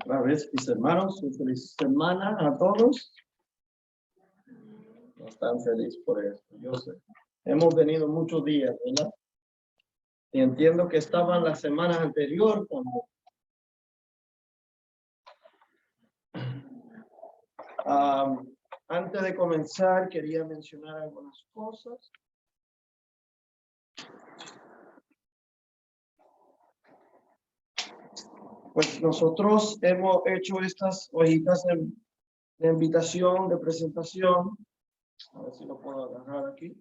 Otra vez, mis hermanos, feliz semana a todos. No están felices por esto, yo sé. Hemos venido muchos días, ¿verdad? Y entiendo que estaban la semana anterior cuando antes de comenzar quería mencionar algunas cosas. Pues nosotros hemos hecho estas hojitas de invitación, de presentación. A ver si lo puedo agarrar aquí.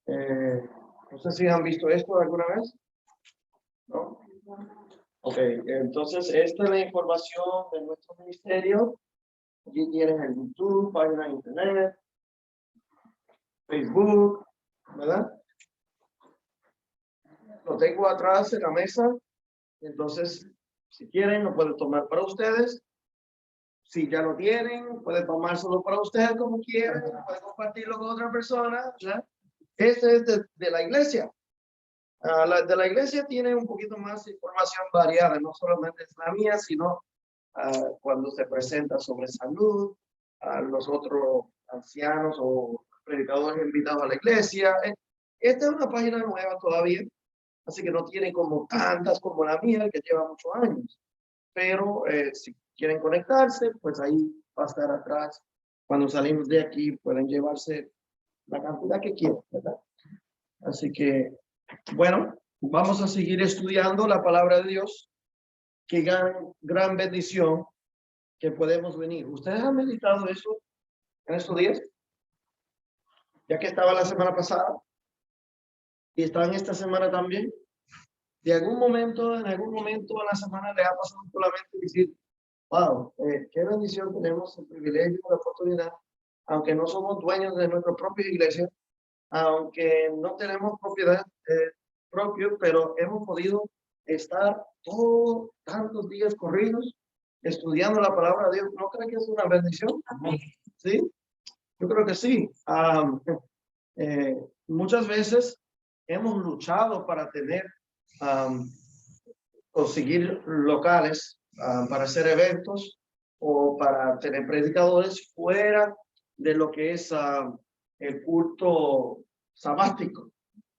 No sé si han visto esto alguna vez. ¿No? Ok, entonces esta es la información de nuestro ministerio. Aquí tienen el YouTube, página de internet, Facebook, ¿verdad? Lo tengo atrás en la mesa. Entonces, si quieren, lo pueden tomar para ustedes. Si ya lo tienen, pueden tomárselo para ustedes como quieran, pueden compartirlo con otra persona, ¿verdad? Este es de la iglesia. De la iglesia tiene un poquito más de información variada, no solamente es la mía, sino cuando se presenta sobre salud, a los otros ancianos o predicadores invitados a la iglesia. Esta es una página nueva todavía, así que no tiene como tantas como la mía, que lleva muchos años. Pero si quieren conectarse, pues ahí va a estar atrás. Cuando salimos de aquí, pueden llevarse la cantidad que quieran, ¿verdad? Así que, bueno, vamos a seguir estudiando la palabra de Dios. Qué gran bendición que podemos venir. ¿Ustedes han meditado eso en estos días? Ya que estaba la semana pasada y están esta semana también. En algún momento en la semana le ha pasado por la mente decir, wow, qué bendición tenemos, el privilegio, la oportunidad, aunque no somos dueños de nuestra propia iglesia, aunque no tenemos propiedad propio, pero hemos podido estar todos tantos días corridos estudiando la palabra de Dios. ¿No creen que es una bendición? Sí, yo creo que sí. Muchas veces hemos luchado para tener, conseguir locales para hacer eventos o para tener predicadores fuera de lo que es el culto sabático.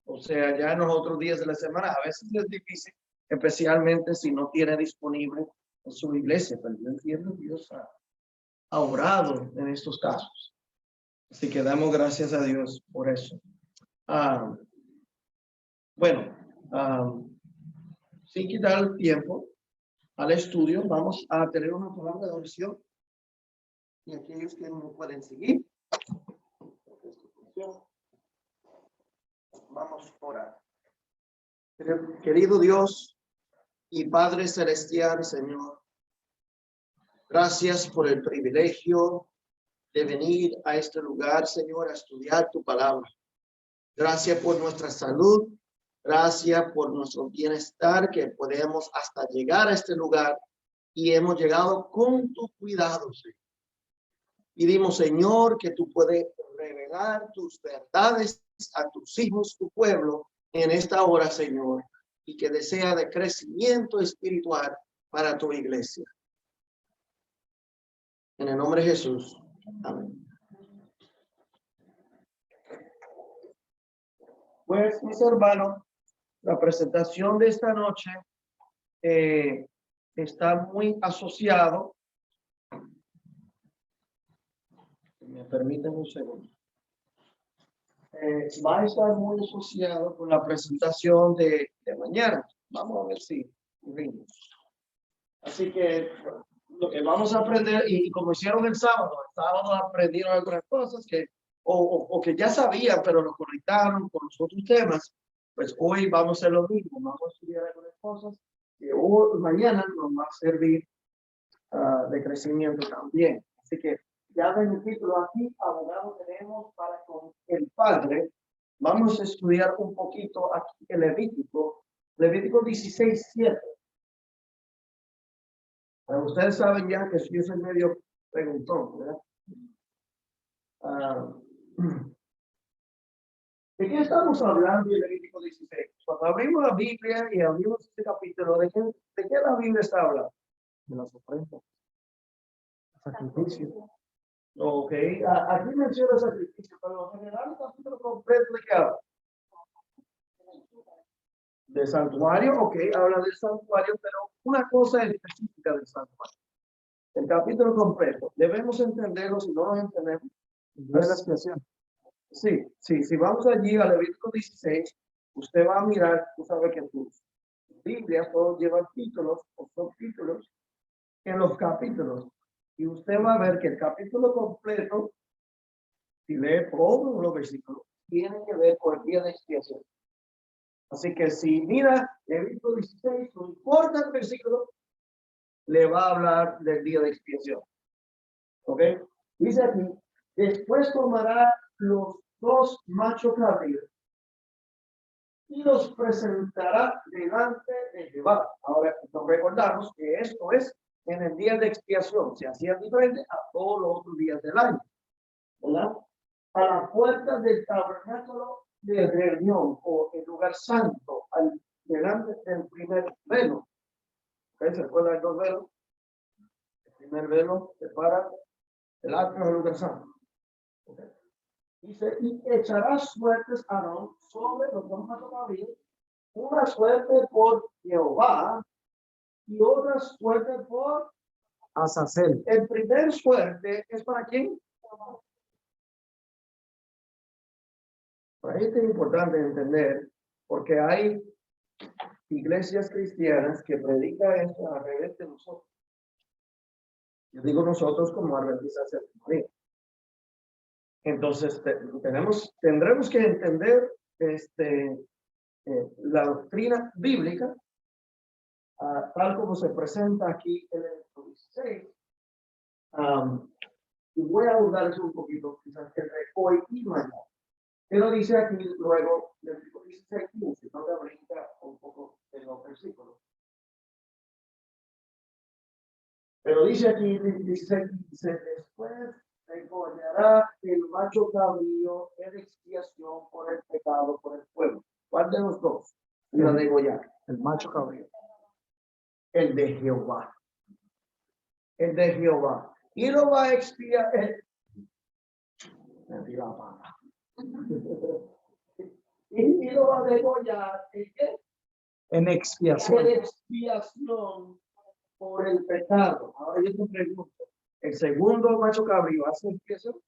O sea, ya en los otros días de la semana a veces es difícil, especialmente si no tiene disponible en su iglesia. Pero yo entiendo que Dios ha obrado en estos casos. Así que damos gracias a Dios por eso. Bueno, sin quitar el tiempo al estudio, vamos a tener una palabra de oración. Y aquellos que no pueden seguir, vamos a orar. Querido Dios y Padre Celestial, Señor, gracias por el privilegio de venir a este lugar, Señor, a estudiar tu palabra. Gracias por nuestra salud. Gracias por nuestro bienestar, que podemos hasta llegar a este lugar y hemos llegado con tu cuidado, Señor. Pedimos, Señor, que tú puedes revelar tus verdades a tus hijos, tu pueblo, en esta hora, Señor, y que desea de crecimiento espiritual para tu iglesia. En el nombre de Jesús. Amén. Pues, mis hermanos, la presentación de esta noche está muy asociado. Me permiten un segundo. Va a estar muy asociado con la presentación de mañana. Vamos a ver si vimos. Así que lo que vamos a aprender, y como hicieron el sábado aprendieron algunas cosas que o que ya sabían, pero lo conectaron con los otros temas. Pues hoy vamos a hacer lo mismo. Vamos a estudiar algunas cosas que mañana nos va a servir de crecimiento también. Así que ya ven el título aquí, abogado tenemos para con el Padre. Vamos a estudiar un poquito aquí el Levítico 16:7. Ustedes saben ya que yo soy medio preguntón, ¿verdad? ¿De qué estamos hablando en Levítico 16? Cuando abrimos la Biblia y abrimos este capítulo, ¿de qué la Biblia está hablando? de las ofrendas, sacrificio. Ok, aquí menciona sacrificio, pero en general el capítulo completo de qué habla. De santuario, ok, habla del santuario, pero una cosa específica del santuario. El capítulo completo, debemos entenderlo, si no lo entendemos. El día de la expiación. Sí, si vamos allí a Levítico 16, usted va a mirar, tú sabes que tus Biblias todos llevan títulos o subtítulos en los capítulos. Y usted va a ver que el capítulo completo, si lee todos los versículos, tiene que ver con el día de expiación. Así que si mira Levítico 16, no importa el versículo, le va a hablar del día de expiación. ¿Ok? Dice aquí, después tomará los dos machos cabríos y los presentará delante de Jehová. Ahora, nos recordamos que esto es en el día de expiación. Se hacía diferente a todos los otros días del año. ¿Verdad? A la puerta del tabernáculo de reunión o el lugar santo, delante del primer velo. ¿Okay? ¿Se acuerdan de dos velos? El primer velo separa el atrio del lugar santo. ¿Okay? Dice, y echarás suertes Aarón sobre los dos machos cabríos, una suerte por Jehová y otra suerte por Azazel. el primer suerte es para quién. Para esto es importante entender, porque hay iglesias cristianas que predican esto al revés de nosotros. Yo digo nosotros como adventistas de María. Entonces tendremos que entender la doctrina bíblica tal como se presenta aquí en el 16. Y voy a abundar eso un poquito, quizás entre hoy y mañana. Él lo dice aquí luego del versículo 16, 15, no te brinca un poco en los versículos. Pero dice aquí 16, 15, después degollará el macho cabrío en expiación por el pecado, por el pueblo. ¿Cuál de los dos iba a degollar? El macho cabrío. El de Jehová. El de Jehová. Y lo va a expiar. Y lo va a degollar. ¿En qué? En expiación. En expiación por el pecado. Ahora yo te pregunto, ¿el segundo macho cabrío hace expiación?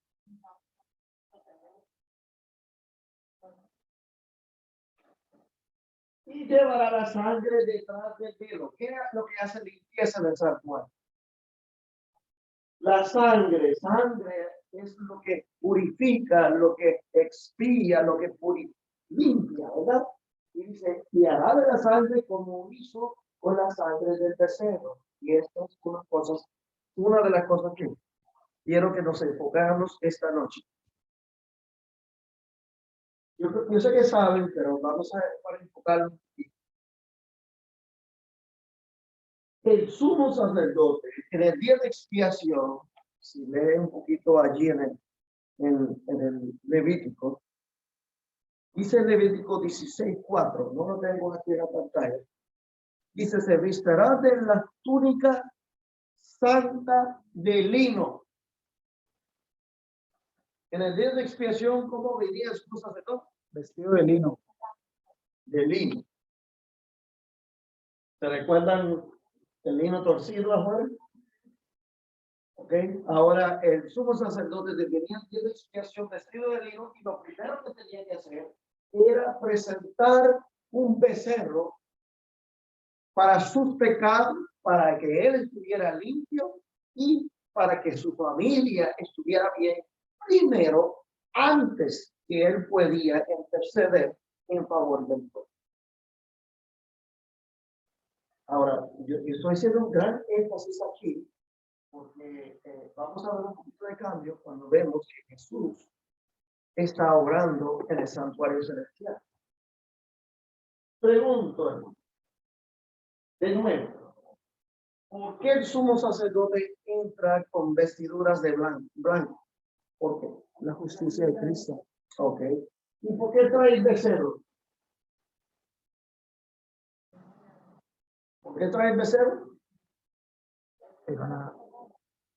Y llevará la sangre detrás del velo. ¿Qué es lo que hace limpieza del santuario? La sangre es lo que purifica, lo que expía, lo que limpia, ¿verdad? Y dice, y hará de la sangre como hizo con la sangre del becerro. Y esto es una de las cosas que quiero que nos enfocamos esta noche. Yo sé que saben, pero vamos a enfocarnos aquí. El sumo sacerdote, en el día de expiación, si lee un poquito allí en el Levítico, dice Levítico 16:4, no lo tengo aquí en la pantalla. Dice, se vistará de la túnica santa de lino. En el día de expiación, ¿cómo venía el sumo sacerdote? Vestido de lino. De lino. ¿Se recuerdan el lino torcido afuera? Ok, ahora el sumo sacerdote venía el día de expiación vestido de lino y lo primero que tenía que hacer era presentar un becerro para sus pecados, para que él estuviera limpio y para que su familia estuviera bien primero, antes que él podía interceder en favor del pueblo. Ahora, yo estoy haciendo un gran énfasis aquí, porque vamos a ver un poquito de cambio cuando vemos que Jesús está obrando en el santuario celestial. Pregunto, hermano, de nuevo, ¿por qué el sumo sacerdote entra con vestiduras de blanco? ¿Por qué? La justicia de Cristo. Ok. ¿Y por qué trae el becerro? ¿Por qué trae el becerro?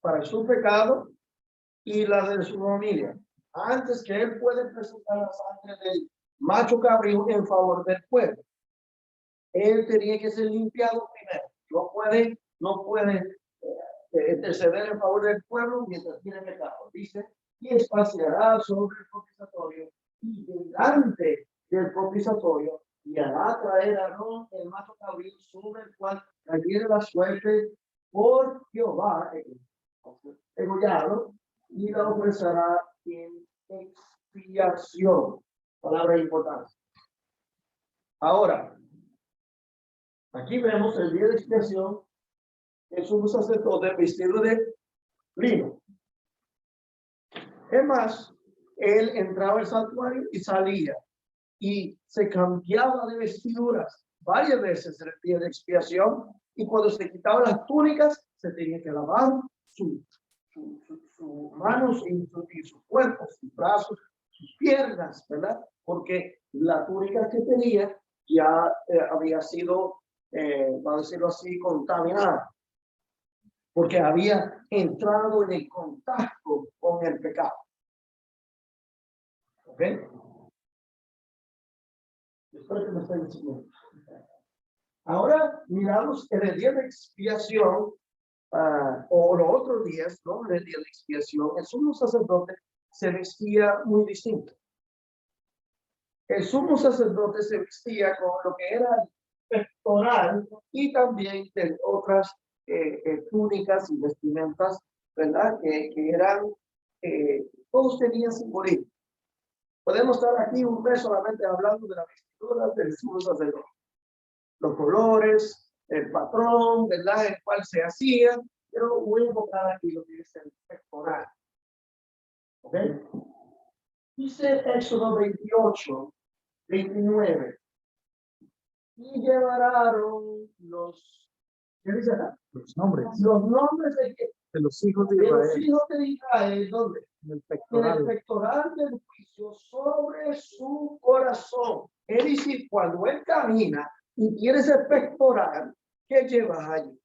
para su pecado y la de su familia, antes que él puede presentar la sangre del macho cabrío en favor del pueblo. Él tenía que ser limpiado primero. No puede interceder en favor del pueblo mientras tiene pecado. Dice, y espaciará sobre el propiciatorio y delante del propiciatorio y hará traer a Aarón el macho cabrío sobre el cual cayere la suerte por Jehová degollado y la ofrecerá en expiación. Palabra importante. Ahora, aquí vemos el día de expiación. El sumo sacerdote vestido de lino. Es más, él entraba al santuario y salía y se cambiaba de vestiduras varias veces en el día de expiación, y cuando se quitaban las túnicas se tenía que lavar sus manos y su cuerpo, sus brazos, sus piernas, ¿verdad? Porque la túnica que tenía ya había sido, vamos a decirlo así, contaminada, porque había entrado en el contacto con el pecado. ¿Ok? Espero que me estén enseñando. Ahora miramos en el día de expiación, o los otros días, ¿no? En el día de expiación, el sumo sacerdote se vestía muy distinto. El sumo sacerdote se vestía con lo que era pectoral y también de otras túnicas y vestimentas, ¿verdad? Que eran, todos tenían simbolismo. Podemos estar aquí un mes solamente hablando de la vestidura del sumo sacerdote. Los colores, el patrón, ¿verdad? El cual se hacía, pero voy a enfocar aquí lo que es el pectoral. ¿Ok? Dice Éxodo 28, 29. Y llevaron ¿qué dice acá? Los nombres Los nombres de los hijos de de los Israel. hijos de Israel, ¿dónde? En el En el pectoral. pectoral del juicio sobre su corazón. Es decir, cuando él camina y tiene ese pectoral, ¿qué lleva allí?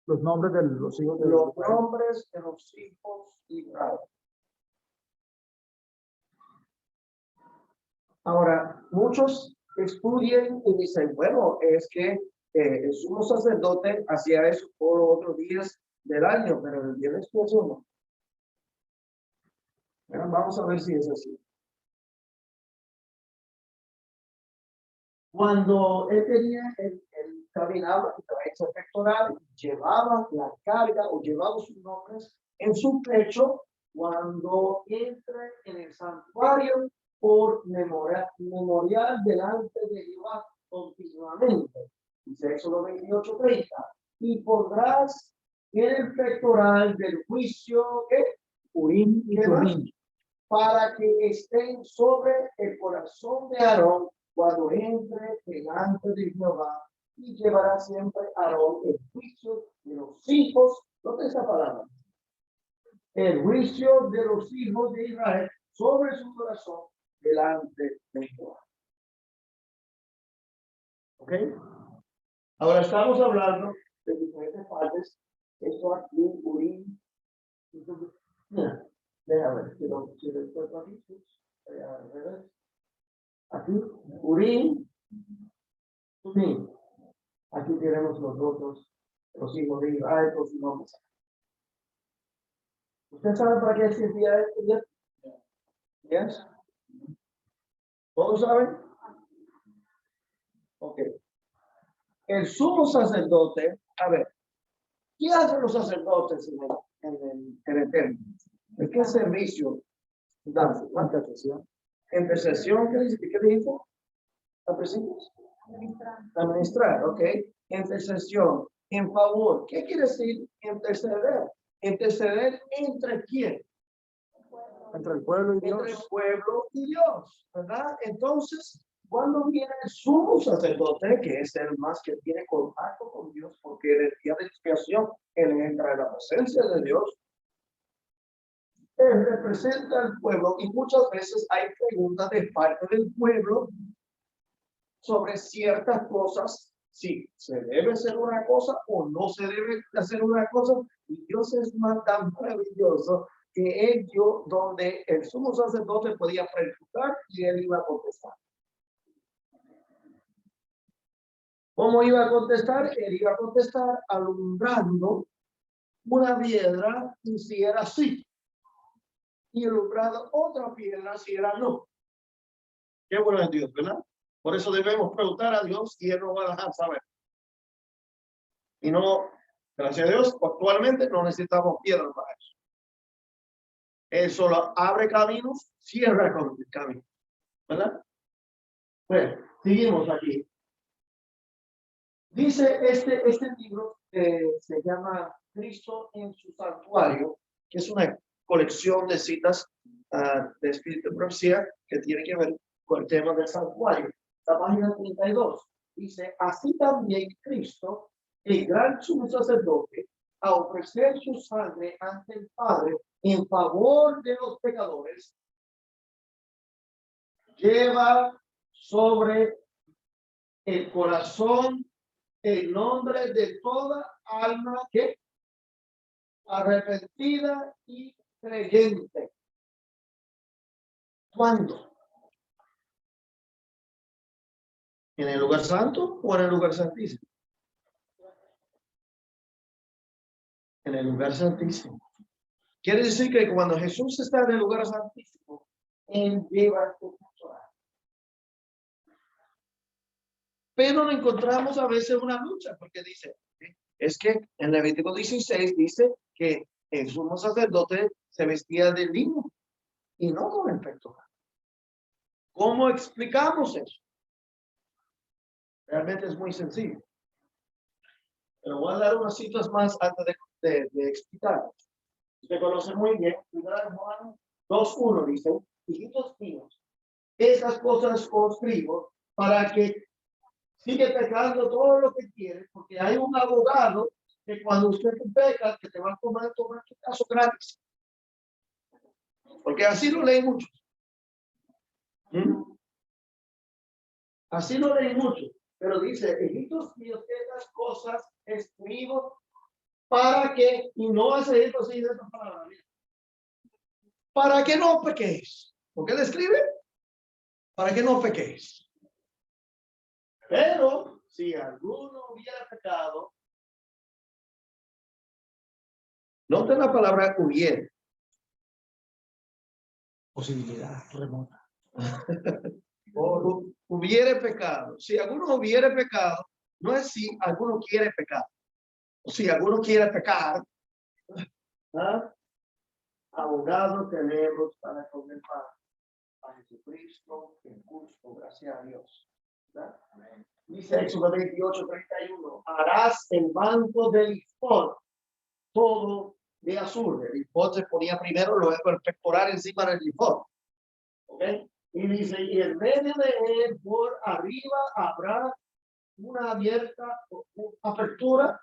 Los nombres de los hijos de Los Israel. nombres de los hijos de Israel. Ahora, muchos estudian y dicen, bueno, es que el sumo sacerdote hacía eso por los otros días del año, pero el día de expiación no. Bueno, vamos a ver si es así. Cuando él caminaba y traía ese pectoral, llevaba la carga o llevaba sus nombres en su pecho cuando entre en el santuario por memorial delante de Jehová continuamente. Dice Éxodo 28:30. Y pondrás en el pectoral del juicio que Urim y Tumim. para que estén sobre el corazón de Aarón cuando entre delante de Jehová, y llevará siempre Aarón el juicio de los hijos, ¿dónde está esa palabra? El juicio de los hijos de Israel sobre su corazón delante de Jehová. ¿Ok? Ahora estamos hablando de diferentes partes. Esto aquí, Urim. Mira, déjame ver, quiero aquí, Urim, Tumim. Aquí tenemos nosotros, los hijos de Israel, con sus nombres. ¿Usted sabe para qué servía esto? ¿Yes? ¿Todos saben? Ok. El sumo sacerdote, a ver, ¿qué hacen los sacerdotes en el templo? ¿En qué servicio dan? Intercesión. Intercesión, ¿qué dijo? Administrar, ok. Intercesión, en favor. ¿Qué quiere decir interceder? Interceder entre quién? Entre el pueblo y Dios. Entre el pueblo y Dios, ¿verdad? Entonces, cuando viene el sumo sacerdote, que es el más que tiene contacto con Dios, porque en el día de expiación él entra en la presencia de Dios, él representa al pueblo y muchas veces hay preguntas de parte del pueblo sobre ciertas cosas si se debe hacer una cosa o no se debe hacer una cosa. Y Dios es más tan maravilloso que Él dio donde el sumo sacerdote podía preguntar y Él iba a contestar. ¿Cómo iba a contestar? Él iba a contestar alumbrando una piedra y si era sí, y alumbrando otra piedra si era no. Qué bueno es Dios, ¿verdad? Por eso debemos preguntar a Dios y Él nos va a dejar saber. Y no, gracias a Dios, actualmente no necesitamos piedras para eso. Él solo abre caminos, cierra caminos, ¿verdad? Bueno, seguimos aquí. Dice este libro se llama Cristo en su santuario, que es una colección de citas de Espíritu de Profecía que tiene que ver con el tema del santuario. La página 32 dice, así también Cristo, el gran sumo sacerdote, a ofrecer su sangre ante el Padre en favor de los pecadores, lleva sobre el corazón el nombre de toda alma que arrepentida y creyente. ¿Cuándo? ¿En el lugar santo o en el lugar santísimo? En el lugar santísimo. Quiere decir que cuando Jesús está en el lugar santísimo, Él lleva el pecado. Pero encontramos a veces una lucha, porque dice, es que en Levítico 16 dice que el sumo sacerdote se vestía de lino y no con el pectoral. ¿Cómo explicamos eso? Realmente es muy sencillo. Pero voy a dar unas citas más antes de explicar. Usted conoce muy bien, Juan 2:1 dice, hijitos míos, esas cosas os escribo para que sigue pecando todo lo que quiere, porque hay un abogado que cuando usted peca, que te va a tomar tu caso gratis. Porque así lo leen muchos. Así lo leen muchos. Pero dice, hijitos míos, estas cosas escribo para que, y no hace esto así de esta palabra, para que no pequéis. ¿Por qué le escribe? Para que no pequéis. Pero si alguno hubiera pecado, noten la palabra hubiera. Posibilidad remota. O hubiere pecado. Si alguno hubiere pecado, no es si alguno quiere pecar. O si alguno quiere pecar, ¿ah? Abogado tenemos para con el Padre, a Jesucristo, el justo, gracias a Dios. ¿Verdad? Dice Éxodo 28:31, harás el banco del ifod, todo de azul. El ifod se ponía primero, luego el pectoral encima del ifod. ¿Ok? Y dice, y en medio de él, por arriba, habrá una abierta apertura,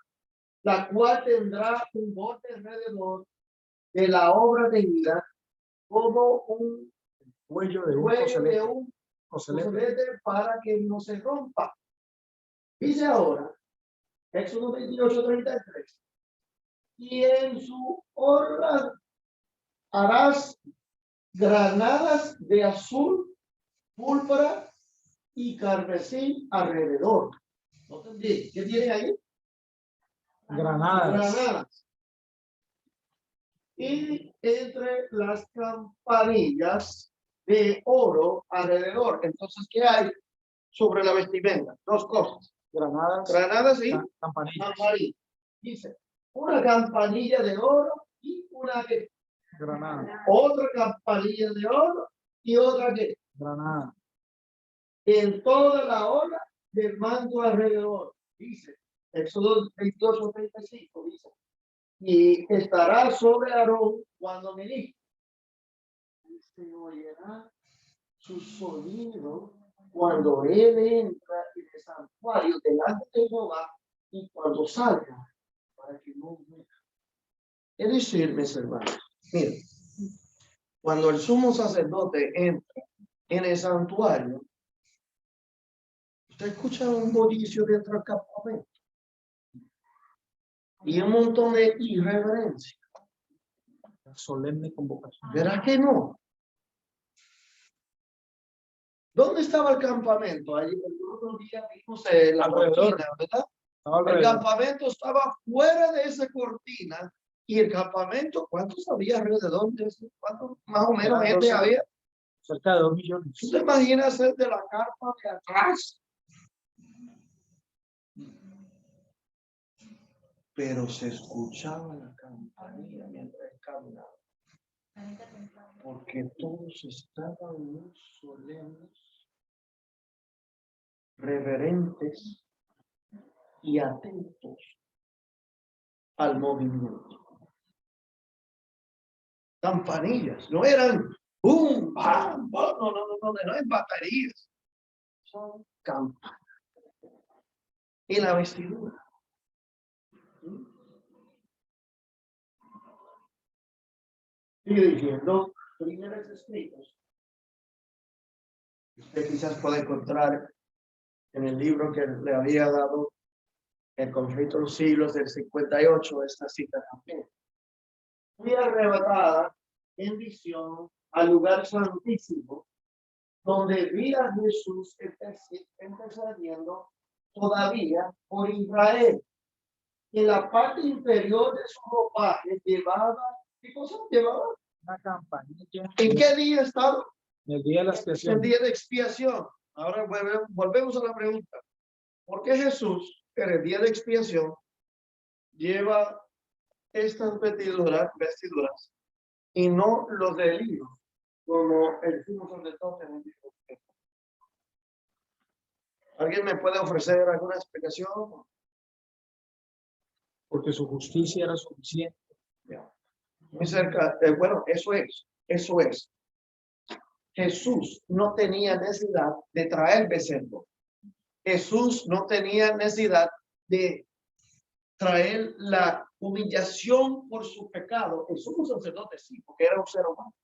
la cual tendrá un borde alrededor de la obra de vida, como un Cuello de un coselete para que no se rompa. Dice ahora, Éxodo 28:33, y en su orla harás granadas de azul, púrpura y carmesí alrededor. ¿No entendí? ¿Qué tiene ahí? granadas. Y entre las campanillas de oro alrededor. Entonces, ¿qué hay sobre la vestimenta? Dos cosas. Granadas y campanillas. Dice, una campanilla de oro y una que granada. Otra campanilla de oro y otra que granada. En toda la ola del manto alrededor. Dice, Éxodo 28:35 dice, y estará sobre Aarón cuando ministre. Se oirá su sonido cuando él entra en el santuario delante de Jehová y cuando salga, para que no muera. Es decir, mis hermanos, mira, cuando el sumo sacerdote entra en el santuario, Se escucha un bullicio dentro del campamento. Y un montón de irreverencia. La solemne convocación. ¿Verdad que no? ¿Dónde estaba el campamento? Allí el otro día vimos la Alrededor. cortina, ¿verdad? Estaba El alrededor. campamento estaba fuera de esa cortina. Y el campamento, ¿cuántos había alrededor de eso? ¿Cuántos más o menos Eran gente 12. había? Cerca de 2 millones. ¿Tú te imaginas el de la carpa de atrás? Pero se escuchaba la campanilla mientras caminaba. Porque todos estaban muy solemnes, reverentes y atentos al movimiento. Campanillas, no eran ¡bum! ¡Bam! ¡Bam! No es baterías. Son campanas. Y la vestidura. Sigue diciendo, primeros escritos. Usted quizás puede encontrar en el libro que le había dado el conflicto de los siglos del 58, esta cita también. Fui arrebatada en visión al lugar santísimo, donde vi a Jesús intercediendo todavía por Israel. En la parte inferior de su ropaje llevaba, ¿qué cosa llevaba? Una campanilla. ¿En qué día estaba? En el día de la expiación. El día de expiación. Ahora volvemos a la pregunta. ¿Por qué Jesús, en el día de expiación, lleva estas vestiduras y no los de lino, como el sumo sacerdote en el libro? ¿Alguien me puede ofrecer alguna explicación? Porque su justicia era suficiente. Muy cerca, bueno, eso es. Jesús no tenía necesidad de traer becerro. Jesús no tenía necesidad de traer la humillación por su pecado. El sumo sacerdote sí, porque era un ser humano.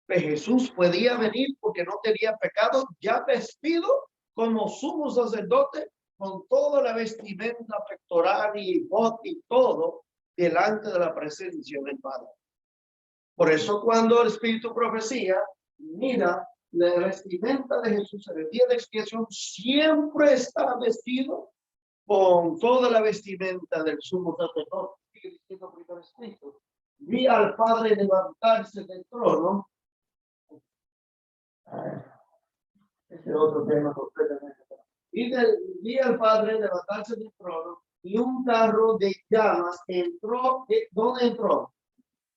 Pero Jesús podía venir porque no tenía pecado, ya vestido como sumo sacerdote, con toda la vestimenta pectoral y bot y todo, delante de la presencia del Padre. Por eso cuando el Espíritu profecía, mira, la vestimenta de Jesús en el día de expiación siempre está vestido con toda la vestimenta del sumo sacerdote. Sigue diciendo primero escrito. Vi al Padre levantarse del trono. Este otro tema completamente. Vi al Padre levantarse del trono y un carro de llamas entró. ¿Dónde entró?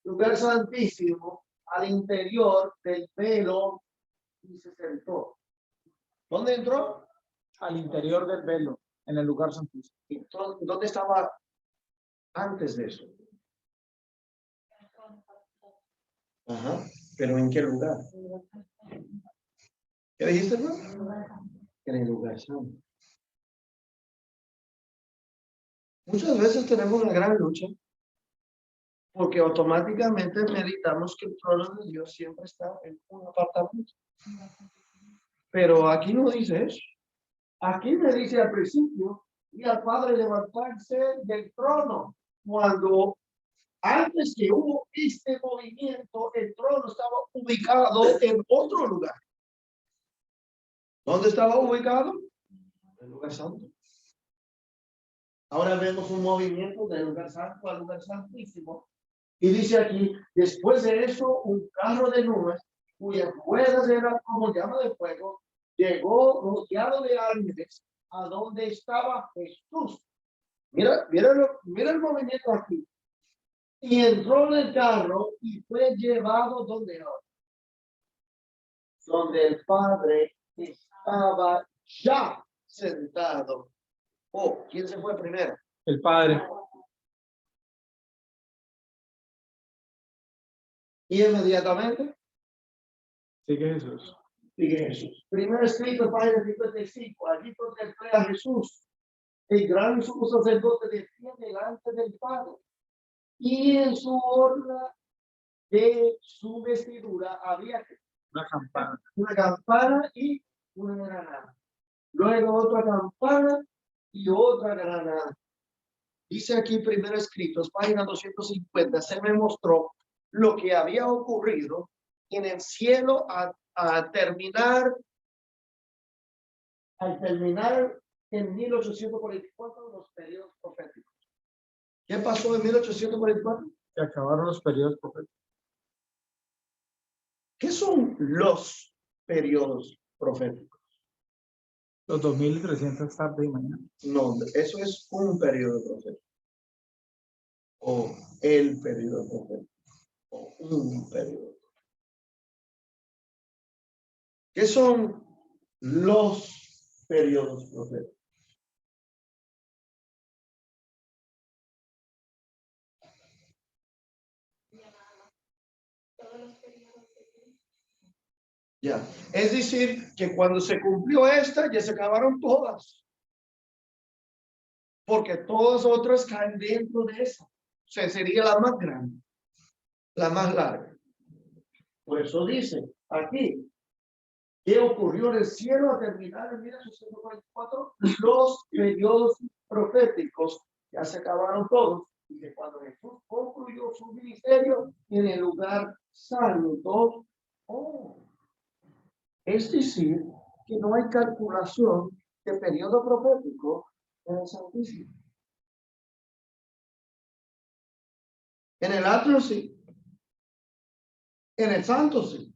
Lugar santísimo, al interior del velo, y se sentó. ¿Dónde entró? Al interior del velo, en el lugar santísimo. Entonces, ¿dónde estaba antes de eso? Ajá, pero ¿en qué lugar? ¿Qué dijiste, hermano? En el lugar santo. Muchas veces tenemos una gran lucha porque automáticamente meditamos que el trono de Dios siempre está en un apartamento. Pero aquí no dice eso. Aquí me dice al principio, y al Padre levantarse del trono. Cuando antes que hubo este movimiento, el trono estaba ubicado en otro lugar. ¿Dónde estaba ubicado? En el lugar santo. Ahora vemos un movimiento del lugar santo al lugar santísimo. Y dice aquí, después de eso, un carro de nubes, cuyas ruedas eran como llama de fuego, llegó rodeado de ángeles a donde estaba Jesús. Mira el movimiento aquí. Y entró en el carro y fue llevado donde el Padre estaba ya sentado. Oh, ¿quién se fue primero? El Padre. Y inmediatamente Sigue Jesús. sigue Jesús. Primero escrito, página 55. Allí contemplé a Jesús, el gran sumo sacerdote de pie delante del Padre. Y en su orla de su vestidura había Una campana. una campana y una granada. luego otra campana y otra granada. Dice aquí primero escritos, página 250, se me mostró lo que había ocurrido en el cielo al terminar en 1844 los periodos proféticos. ¿Qué pasó en 1844? Se acabaron los periodos proféticos. ¿Qué son los periodos proféticos? Los 2300 tarde y mañana. No, eso es un periodo profético. O el periodo profético. O un periodo. ¿Qué son los periodos proféticos? Ya, es decir, que cuando se cumplió esta, ya se acabaron todas. Porque todas otras caen dentro de esa. O sea, sería la más grande, la más larga. Por eso dice aquí, ¿qué ocurrió en el cielo a terminar en 1844? Los periodos proféticos ya se acabaron todos. Y que cuando Jesús concluyó su ministerio en el lugar santo, es decir, que no hay calculación de periodo profético en el Santísimo. En el atrio sí. En el santo sí.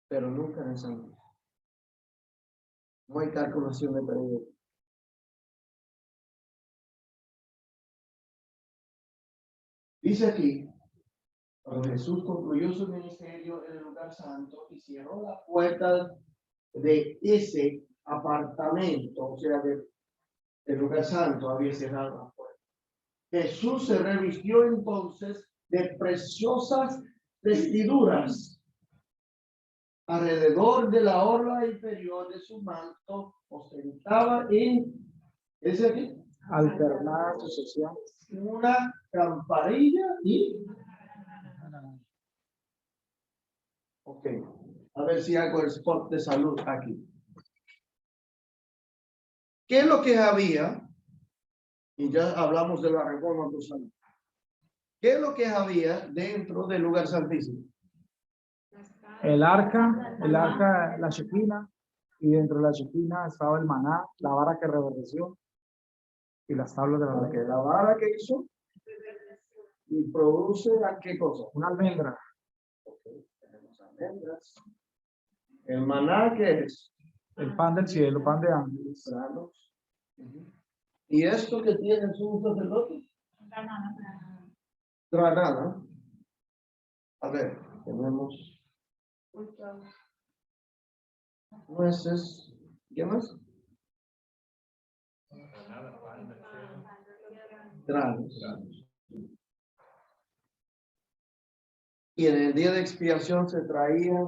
Pero nunca en el Santísimo. No hay calculación de periodo. Dice aquí, cuando Jesús concluyó su ministerio en el lugar santo y cerró la puerta de ese apartamento, o sea, del lugar santo, había cerrado la puerta. Jesús se revistió entonces de preciosas vestiduras. Alrededor de la orla inferior de su manto ostentaba en ese aquí, Alternada sucesión. una campanilla y ok, a ver si hago el spot de salud aquí. ¿Qué es lo que había? Y ya hablamos de la reforma por salud. ¿Qué es lo que había dentro del lugar santísimo? El arca, la Shequina, y dentro de la Shequina estaba el maná, la vara que reverdeció y las tablas de la Porque ley. la vara que hizo y produce ¿a qué cosa? Una almendra. Okay, tenemos almendras. El maná, ¿qué es? El pan del cielo, pan de ángeles. Granos. ¿Y esto que tiene su sacerdote? Granada. A ver, tenemos nueces. ¿Qué más? Granos. Y en el día de expiación se traía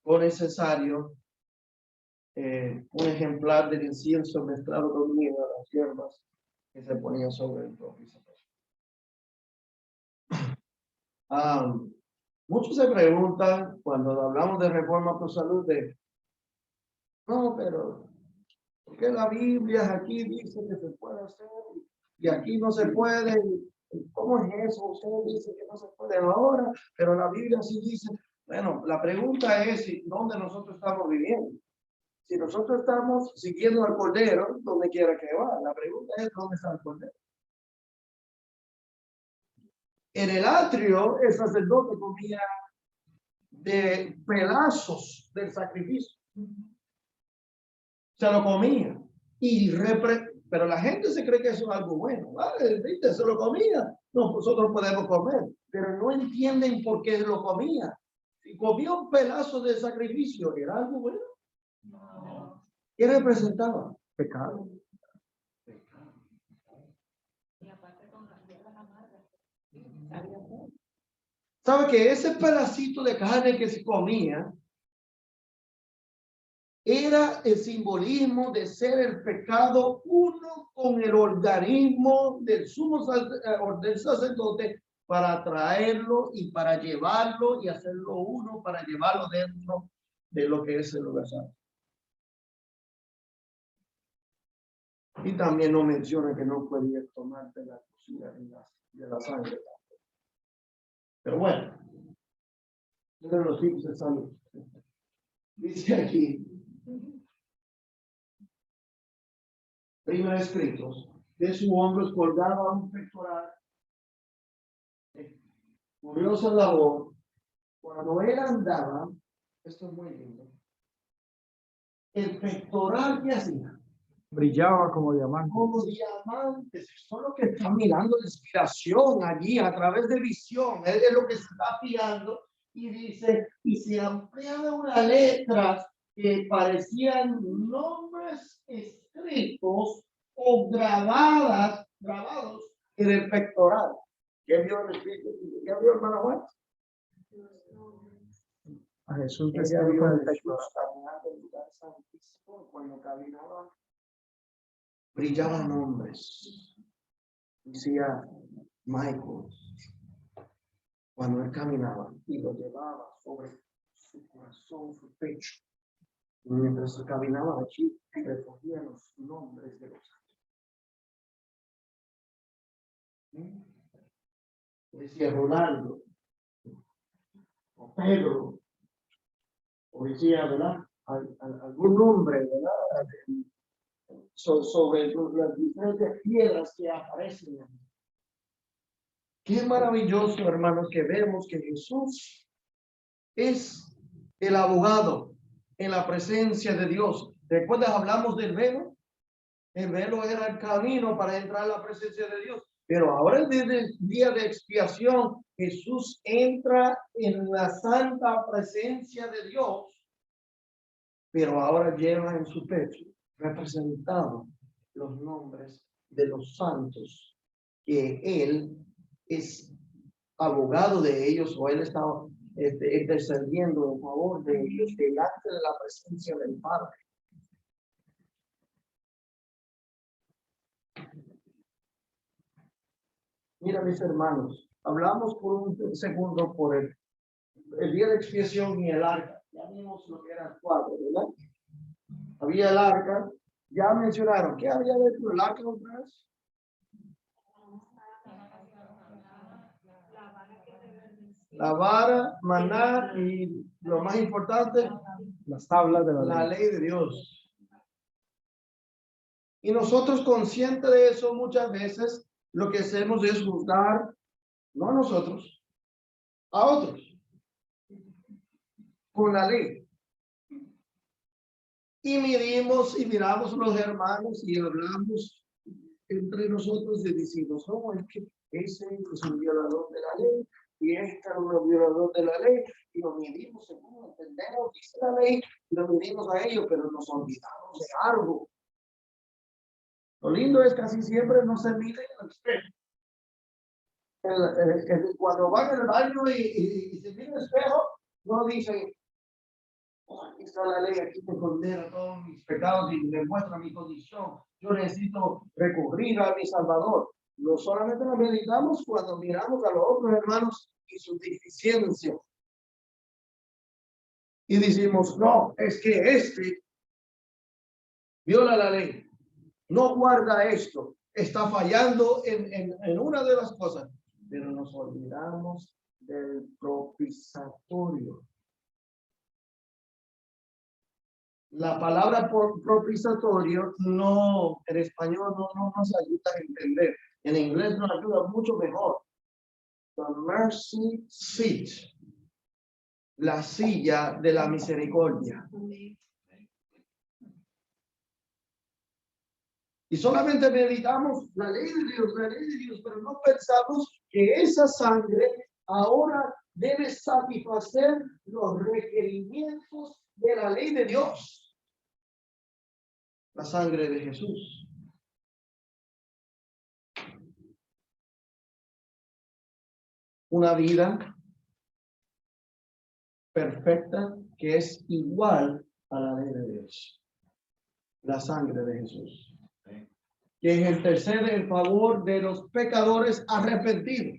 lo necesario, un ejemplar del incienso mezclado con miel, las hierbas que se ponían sobre el propio sacerdote. Muchos se preguntan cuando hablamos de reforma por salud no, pero ¿por qué la Biblia aquí dice que se puede hacer y aquí no se puede? ¿Cómo es eso? Usted dice que no se puede ahora, pero la Biblia sí dice. Bueno, la pregunta es ¿dónde nosotros estamos viviendo? Si nosotros estamos siguiendo al Cordero, donde quiera que va. La pregunta es ¿dónde está el Cordero? En el atrio, el sacerdote comía de pedazos del sacrificio. Se lo comía. Pero la gente se cree que eso es algo bueno. ¿Vale? ¿Viste? Se lo comía. No, nosotros podemos comer. Pero no entienden por qué lo comía. Si comía un pedazo de sacrificio, ¿era algo bueno? No. ¿Qué representaba? Pecado. ¿Sabe que ese pedacito de carne que se comía era el simbolismo de ser el pecado uno con el organismo del del sacerdote para traerlo y para llevarlo y hacerlo uno para llevarlo dentro de lo que es el lugar santo? Y también no menciona que no podía tomar de la cocina de la sangre. Pero bueno, uno de los tipos de salud. Dice aquí, primero escritos, de su hombro colgaba un pectoral. Curiosa labor, cuando él andaba, esto es muy lindo, el pectoral que hacía, brillaba como diamante. como diamantes, eso es lo que está mirando la inspiración allí a través de visión, es lo que se está fijando y dice, y se ampliaban unas letras que parecían nombres escritos o grabados en el pectoral. ¿Qué vio el Espíritu? ¿Qué vio, hermano Juan? A Jesús Ese decía vio con el Jesús pectoral. caminando en el lugar santísimo, cuando caminaba, brillaban nombres. Decía Michael, cuando él caminaba y lo llevaba sobre su corazón, su pecho. Y mientras caminaba allí, recogía los nombres de los santos. Decía Ronaldo, o Pedro, o decía, ¿verdad? Algún nombre, ¿verdad? Sobre las diferentes piedras que aparecen. Qué maravilloso, hermanos, que vemos que Jesús es el abogado en la presencia de Dios. ¿Recuerdas? Hablamos del velo. El velo era el camino para entrar a la presencia de Dios. Pero ahora desde el día de expiación, Jesús entra en la santa presencia de Dios, pero ahora lleva en su pecho representado los nombres de los santos, que Él es abogado de ellos, o Él está intercediendo en favor de ellos delante de la presencia del Padre. Mira, mis hermanos, hablamos por un segundo por el día de expiación y el arca. Ya vimos lo que eran cuatro, ¿verdad? Había el arca. Ya mencionaron, ¿qué había dentro del arca otra vez? La vara, maná y lo más importante, las tablas de la ley de Dios. Y nosotros conscientes de eso muchas veces lo que hacemos es juzgar, no a nosotros, a otros, con la ley. Y midimos y miramos a los hermanos y hablamos entre nosotros y decimos, no, es que ese es un violador de la ley y este es un violador de la ley, y lo midimos según entendemos, dice la ley, y lo midimos a ellos, pero nos olvidamos de algo. Lo lindo es que casi siempre no se mide en el espejo. Cuando van al baño y se mira el espejo, no dicen, oh, aquí está la ley, aquí me condena todos mis pecados y me muestra mi condición. Yo necesito recurrir a mi Salvador. No solamente nos meditamos cuando miramos a los otros hermanos y sus deficiencias. Y decimos, no, es que este viola la ley, no guarda esto, está fallando en una de las cosas. Pero nos olvidamos del propiciatorio. La palabra propiciatorio no, en español no nos ayuda a entender. En inglés nos ayuda mucho mejor. The mercy seat. La silla de la misericordia. Y solamente meditamos la ley de Dios, pero no pensamos que esa sangre ahora debe satisfacer los requerimientos de la ley de Dios. La sangre de Jesús. Una vida perfecta que es igual a la ley de Dios. La sangre de Jesús. Que intercede en favor de los pecadores arrepentidos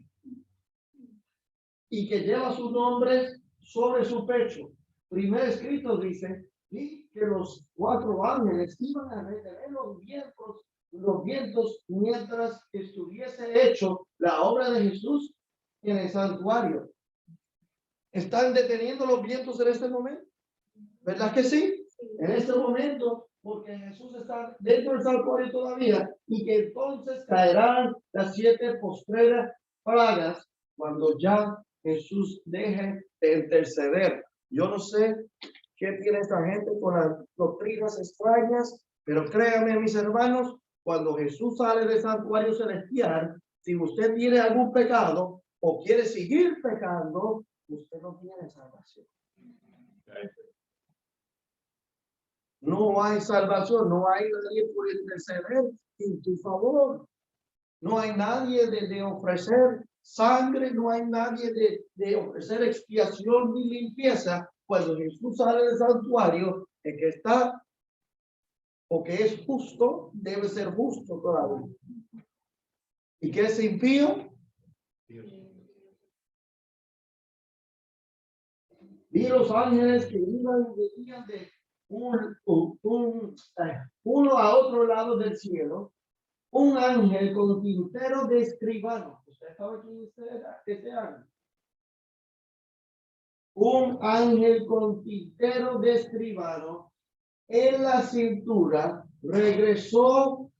y que lleva sus nombres sobre su pecho. Primer escrito dice, y que los cuatro ángeles iban a retener los vientos los vientos mientras estuviese hecho la obra de Jesús en el santuario. ¿Están deteniendo los vientos en este momento? ¿Verdad que sí? En este momento, porque Jesús está dentro del santuario todavía, y que entonces caerán las 7 postreras plagas cuando ya Jesús deje de interceder. Yo no sé qué tiene esta gente con las doctrinas extrañas, pero créanme, mis hermanos, cuando Jesús sale del santuario celestial, si usted tiene algún pecado o quiere seguir pecando, usted no tiene salvación. No hay salvación, no hay nadie por interceder en tu favor. No hay nadie de ofrecer sangre, no hay nadie de ofrecer expiación ni limpieza. Cuando Jesús sale del santuario, el que está o que es justo, debe ser justo todavía. ¿Y qué es impío? Vi los ángeles que iban y venían de uno a otro lado del cielo, un ángel con tintero de escribano. ¿Usted sabe quién es este ángel? Un ángel con tintero de escribano en la cintura regresó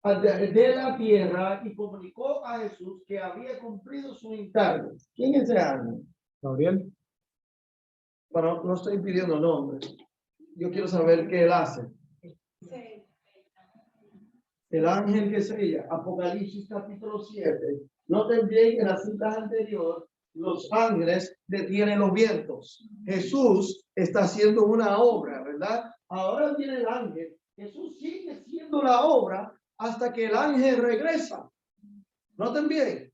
de la tierra y comunicó a Jesús que había cumplido su encargo. ¿Quién es ese ángel? Gabriel. Bueno, no estoy pidiendo nombres. Yo quiero saber qué él hace. El ángel que sería Apocalipsis capítulo 7. Noten bien en la cita anterior, los ángeles detienen los vientos. Jesús está haciendo una obra, ¿verdad? Ahora viene el ángel. Jesús sigue haciendo la obra hasta que el ángel regresa. Noten bien.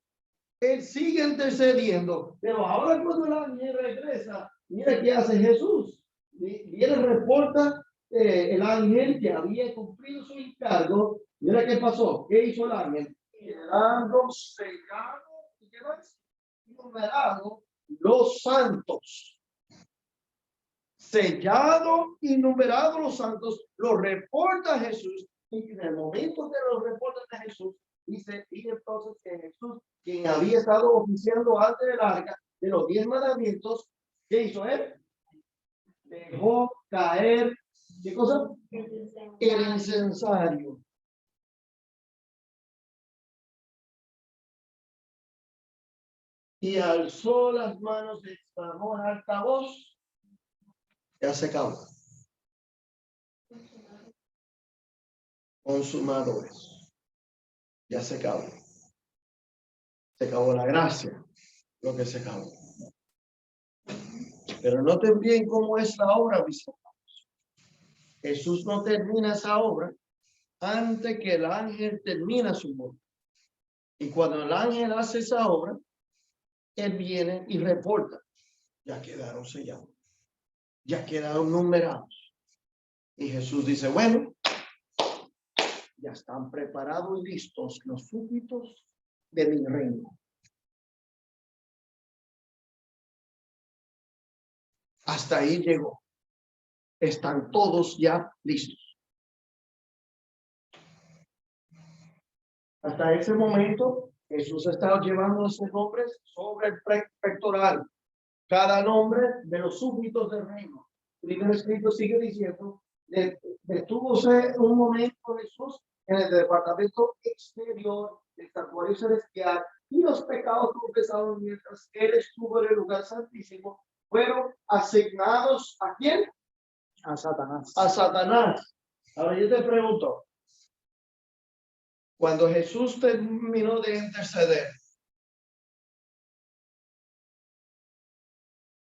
Él sigue intercediendo, pero ahora cuando el ángel regresa, mira qué hace Jesús. Viene, reporta el ángel que había cumplido su encargo. Mira qué pasó. ¿Qué hizo el ángel? Quedando sellado y qué más, numerado los santos. Sellado y numerado los santos, lo reporta Jesús, y en el momento que lo reporta de Jesús, dice, y entonces que Jesús, quien había estado oficiando antes del arca de los 10 mandamientos, ¿qué hizo él? Dejó caer, ¿qué cosa? El incensario. Y alzó las manos, exclamó en alta voz, ya se acabó. Consumado es. Ya se acabó. Se acabó la gracia, lo que se acabó. Pero noten bien cómo es la obra, mis hermanos. Jesús no termina esa obra antes que el ángel termina su obra. Y cuando el ángel hace esa obra, él viene y reporta. Ya quedaron sellados. Ya quedaron numerados. Y Jesús dice, bueno, ya están preparados y listos los súbditos de mi reino. Hasta ahí llegó. Están todos ya listos. Hasta ese momento, Jesús estaba llevando a sus nombres sobre el pectoral. Cada nombre de los súbditos del reino. El primer escrito sigue diciendo, detúvose un momento Jesús en el departamento exterior del santuario celestial, y los pecados confesados mientras él estuvo en el lugar santísimo fueron asignados ¿a quién? A Satanás. A Satanás. Ahora yo te pregunto, cuando Jesús terminó de interceder,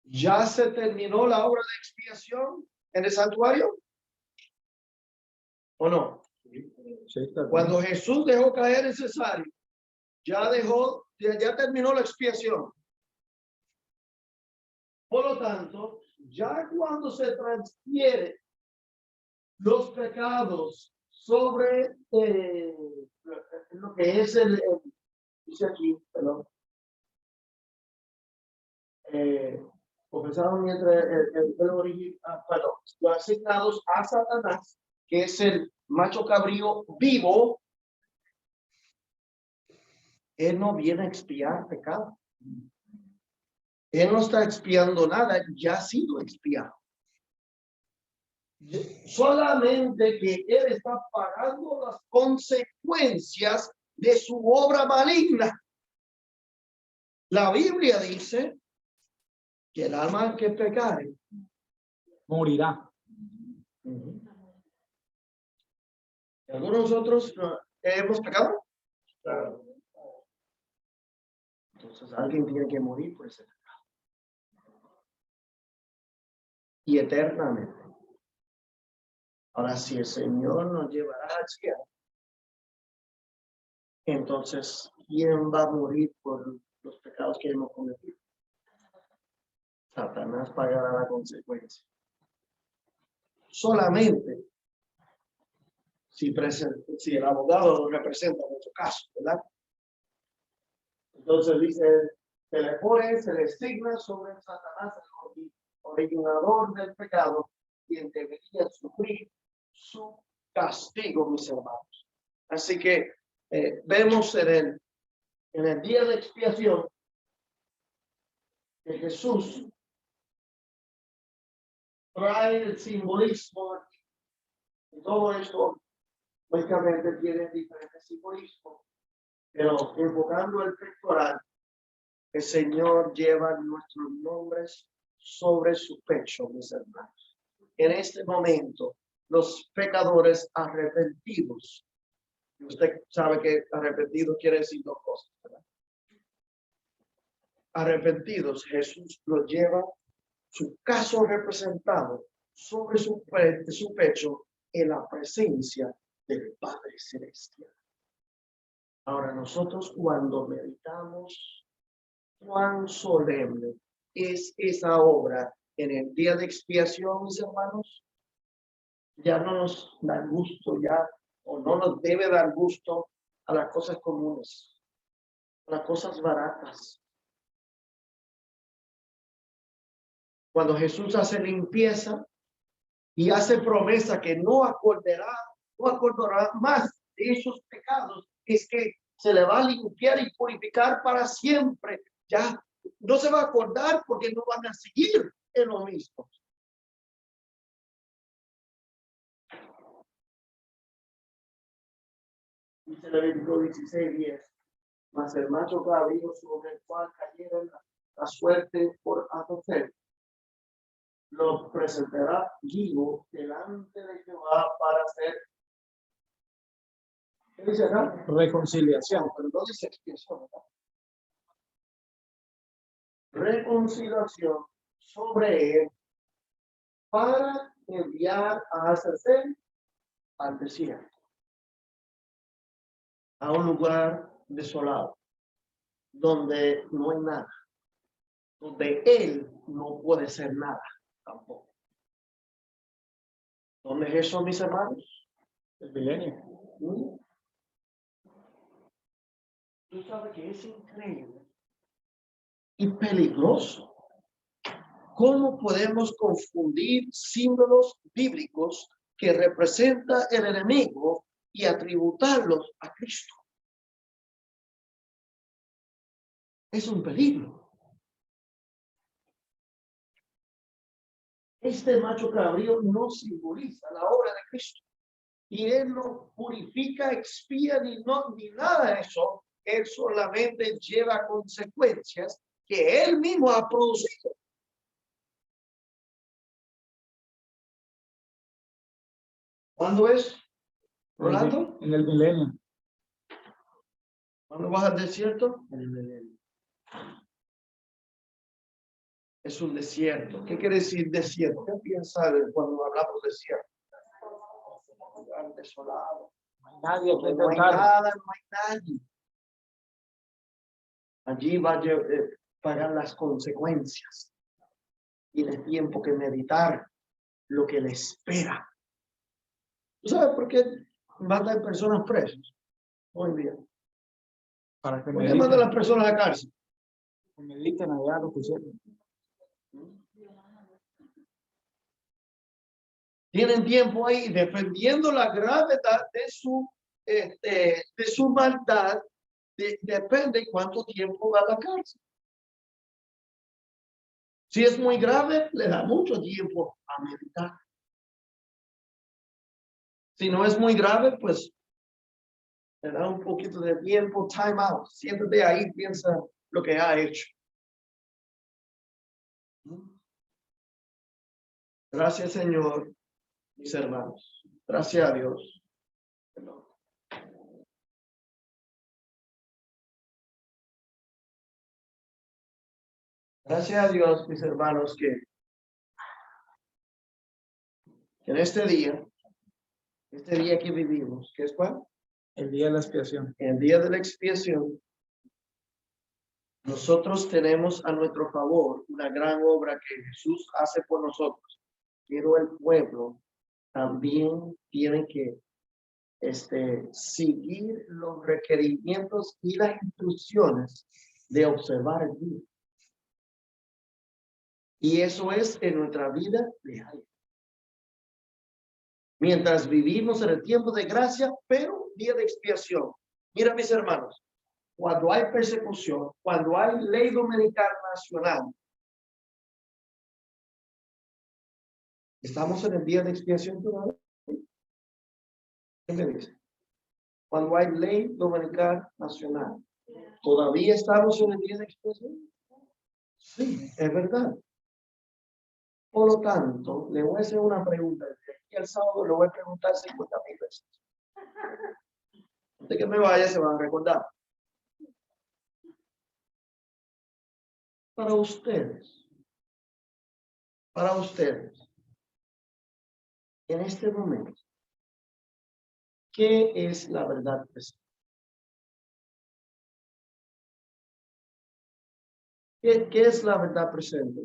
¿ya se terminó la obra de expiación en el santuario? ¿O no? Sí, Cuando Jesús dejó caer el cesario, ya terminó la expiación. Por lo tanto, ya cuando se transfiere los pecados sobre lo que es dice aquí, perdón, confesaron mientras el origen, perdón, los asignados a Satanás, que es el macho cabrío vivo, él no viene a expiar pecado. Él no está expiando nada, ya ha sido expiado. Solamente que él está pagando las consecuencias de su obra maligna. La Biblia dice que el alma que pecare morirá. ¿Algunos de nosotros hemos pecado? Claro. Entonces alguien tiene que morir por ese pecado. Y eternamente. Ahora, si el Señor nos llevará al cielo, entonces, ¿quién va a morir por los pecados que hemos cometido? Satanás pagará la consecuencia. Solamente si el abogado representa nuestro caso, ¿verdad? Entonces dice, se le asigna sobre Satanás, el originador del pecado, quien debería sufrir su castigo, mis hermanos. Así que vemos en el día de expiación que Jesús trae el simbolismo y todo esto, lógicamente tiene diferentes simbolismos, pero enfocando el pectoral, el Señor lleva nuestros nombres sobre su pecho, mis hermanos. En este momento, los pecadores arrepentidos, usted sabe que arrepentido quiere decir dos cosas, ¿verdad? Arrepentidos, Jesús los lleva su caso representado sobre su pecho en la presencia del Padre Celestial. Ahora nosotros cuando meditamos cuán solemne es esa obra en el día de expiación, mis hermanos, ya no nos da gusto ya, o no nos debe dar gusto a las cosas comunes, a las cosas baratas. Cuando Jesús hace limpieza y hace promesa que no acordará más de esos pecados, es que se le va a limpiar y purificar para siempre. Ya no se va a acordar porque no van a seguir en lo mismo. Dice Levítico 16:10, mas el macho cabrío sobre el cual cayera la suerte por Atofer, lo presentará vivo delante de Jehová para hacer. ¿Qué dice acá? Reconciliación. Pero no dice expiación, ¿verdad? Reconciliación sobre él para enviar a Azazel al desierto, a un lugar desolado, donde no hay nada, donde él no puede ser nada tampoco. ¿Dónde es eso, mis hermanos? El milenio. Tú sabes que es increíble y peligroso. ¿Cómo podemos confundir símbolos bíblicos que representa el enemigo y atributarlos a Cristo? Es un peligro. Este macho cabrío no simboliza la obra de Cristo. Y él no purifica, expía ni nada de eso. Él solamente lleva consecuencias que él mismo ha producido. ¿Cuándo es, Rolando? En el milenio. ¿Cuándo vas al desierto? En el milenio. Es un desierto. ¿Qué quiere decir desierto? ¿Qué piensa cuando hablamos de desierto? Un lugar desolado. No hay nadie a quien No hay cantar. nada, no hay nadie. Allí va a pagar las consecuencias. Tiene tiempo que meditar lo que le espera. ¿Tú sabes por qué mandan personas presas? Muy bien. Para que ¿Por qué mandan a las personas a la cárcel? que mediten allá lo que hicieron. Tienen tiempo ahí defendiendo la gravedad de su maldad. Depende cuánto tiempo va a la cárcel. Si es muy grave, le da mucho tiempo a meditar. Si no es muy grave, pues le da un poquito de tiempo, time out. Siéntate ahí, piensa lo que ha hecho. Gracias, Señor, mis hermanos. Gracias a Dios. Gracias a Dios, mis hermanos, que en este día que vivimos, ¿qué es cuál? El día de la expiación. El día de la expiación, nosotros tenemos a nuestro favor una gran obra que Jesús hace por nosotros. Pero el pueblo también tiene que seguir los requerimientos y las instrucciones de observar el día. Y eso es en nuestra vida diaria. Mientras vivimos en el tiempo de gracia, pero día de expiación. Mira, mis hermanos, cuando hay persecución, cuando hay ley dominical nacional, ¿estamos en el día de expiación todavía? ¿Qué me dice? Cuando hay ley dominical nacional, ¿todavía estamos en el día de expiación? Sí, es verdad. Por lo tanto, le voy a hacer una pregunta. Y el sábado le voy a preguntar 50,000 veces. Antes que me vaya, se van a recordar. Para ustedes, en este momento, ¿qué es la verdad presente? ¿Qué es la verdad presente?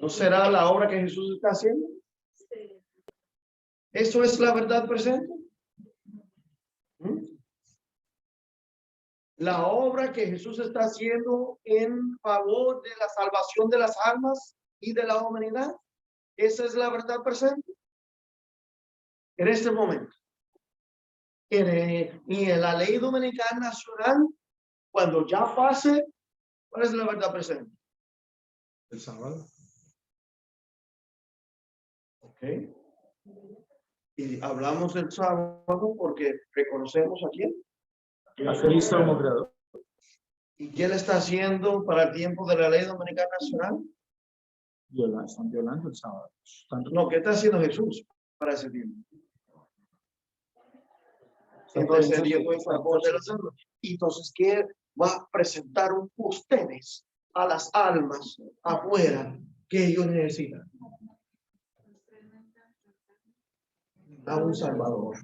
¿No será la obra que Jesús está haciendo? ¿Eso es la verdad presente? La obra que Jesús está haciendo en favor de la salvación de las almas y de la humanidad. ¿Esa es la verdad presente? En este momento. Y en la ley dominical nacional, cuando ya pase, ¿cuál es la verdad presente? El sábado. Ok. Y hablamos del sábado porque reconocemos a quién. A Cristo como creador. ¿Y qué le está haciendo para el tiempo de la ley dominical nacional? Están violando el sábado. No, ¿qué está haciendo Jesús para ese tiempo? Intercediendo en favor de las almas. Entonces, ¿qué va a presentar ustedes a las almas afuera que ellos necesitan? A un Salvador.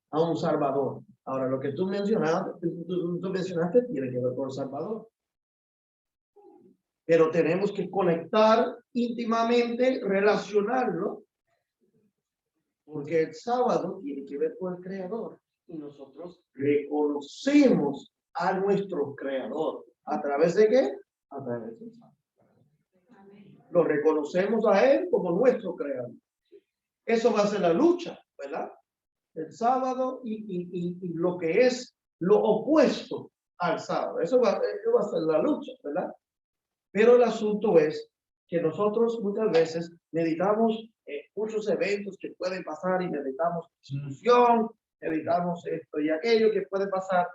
A un Salvador. Ahora, lo que tú mencionaste tiene que ver con el Salvador. Pero tenemos que conectar íntimamente, relacionarlo, porque el sábado tiene que ver con el Creador. Y nosotros reconocemos a nuestro Creador. ¿A través de qué? A través del sábado. Lo reconocemos a Él como nuestro Creador. Eso va a ser la lucha, ¿verdad? El sábado y lo que es lo opuesto al sábado. Eso va a ser la lucha, ¿verdad? Pero el asunto es que nosotros muchas veces meditamos muchos eventos que pueden pasar y meditamos discusión, meditamos esto y aquello que puede pasar.